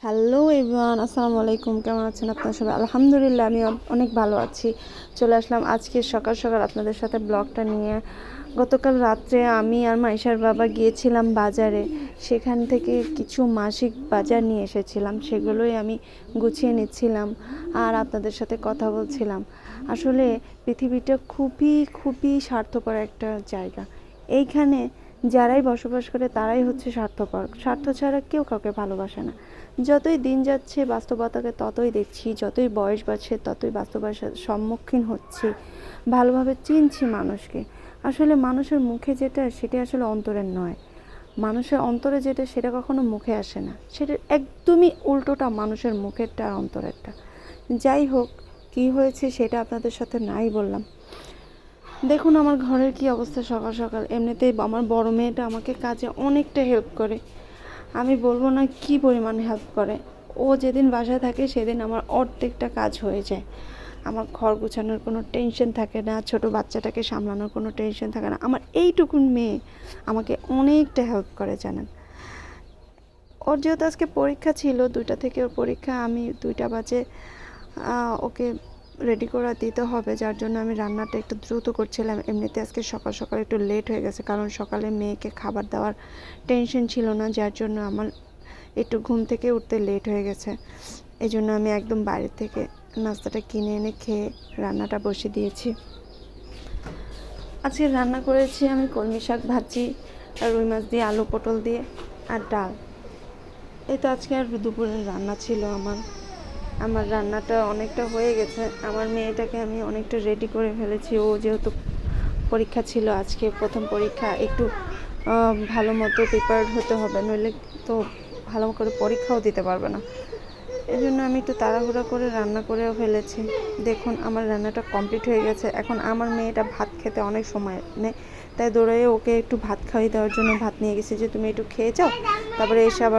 Hello everyone, আসসালামু আলাইকুম। কেমন আছেন আপনারা সবাই? আলহামদুলিল্লাহ, আমি অনেক ভালো আছি। চলে আসলাম আজকে সকাল সকাল আপনাদের সাথে ব্লগটা নিয়ে। গতকাল রাত্রে আমি আর মাইশার বাবা গিয়েছিলাম বাজারে। সেখান থেকে কিছু মাসিক বাজার নিয়ে এসেছিলাম, সেগুলোই আমি গুছিয়ে নিচ্ছিলাম আর আপনাদের সাথে কথা বলছিলাম। আসলে পৃথিবীটা খুবই খুবই স্বার্থপর একটা জায়গা। এইখানে যারাই বসবাস করে তারাই হচ্ছে স্বার্থপর। স্বার্থ ছাড়া কেউ কাউকে ভালোবাসে না। যতই দিন যাচ্ছে বাস্তবতাকে ততই দেখছি, যতই বয়স বাড়ছে ততই বাস্তবতার সম্মুখীন হচ্ছি, ভালোভাবে চিনছি মানুষকে। আসলে মানুষের মুখে যেটা সেটা আসলে অন্তরের নয়, মানুষের অন্তরে যেটা সেটা কখনো মুখে আসে না, সেটা একদমই উল্টোটা মানুষের মুখেরটা আর অন্তরেরটা। যাই হোক, কি হয়েছে সেটা আপনাদের সাথে নাই বললাম। দেখুন আমার ঘরের কি অবস্থা। সকাল সকাল এমনিতেই আমার বড় মেয়েটা আমাকে কাজে অনেকটা হেল্প করে, আমি বলবো না কি পরিমাণ হেল্প করে। ও যেদিন বাসায় থাকে সেদিন আমার অর্ধেকটা কাজ হয়ে যায়। আমার ঘর গুছানোর কোনো টেনশন থাকে না, ছোট বাচ্চাটাকে সামলানোর কোনো টেনশন থাকে না। আমার এইটুকুন মেয়ে আমাকে অনেকটা হেল্প করে জানেন। ওর যেহেতু আজকে পরীক্ষা ছিল, 2টা থেকে ওর পরীক্ষা, আমি 2টা বাজে ওকে রেডি করে দিতে হবে, যার জন্য আমি রান্নাটা একটু দ্রুত করছিলাম। এমনিতে আজকে সকাল সকাল একটু লেট হয়ে গেছে, কারণ সকালে মেয়েকে খাবার দেওয়ার টেনশন ছিল না, যার জন্য আমার একটু ঘুম থেকে উঠতে লেট হয়ে গেছে। এই জন্য আমি একদম বাইরে থেকে নাস্তাটা কিনে এনে খেয়ে রান্নাটা বসিয়ে দিয়েছি। আজকে রান্না করেছি আমি কলমি শাক ভাজি আর রুই মাছ দিয়ে, আলু পটল দিয়ে আর ডাল। এই তো আজকে আর দুপুরের রান্না ছিল আমার রান্নাটা অনেকটা হয়ে গেছে। আমার মেয়েটাকে আমি অনেকটা রেডি করে ফেলেছি। ও যেহেতু পরীক্ষা ছিল আজকে, প্রথম পরীক্ষা, একটু ভালো মতো প্রিপেয়ার্ড হতে হবে, নইলে তো ভালো করে পরীক্ষাও দিতে পারবে না। এই জন্য আমি একটু তাড়াহুড়া করে রান্না করেও ফেলেছি। দেখুন আমার রান্নাটা কমপ্লিট হয়ে গেছে। এখন আমার মেয়েটা ভাত খেতে অনেক সময় নেয়, তাই দৌড়ে ওকে একটু ভাত খাইয়ে দেওয়ার জন্য ভাত নিয়ে গেছি, যে তুমি একটু খেয়ে যাও, তারপরে এসে আবার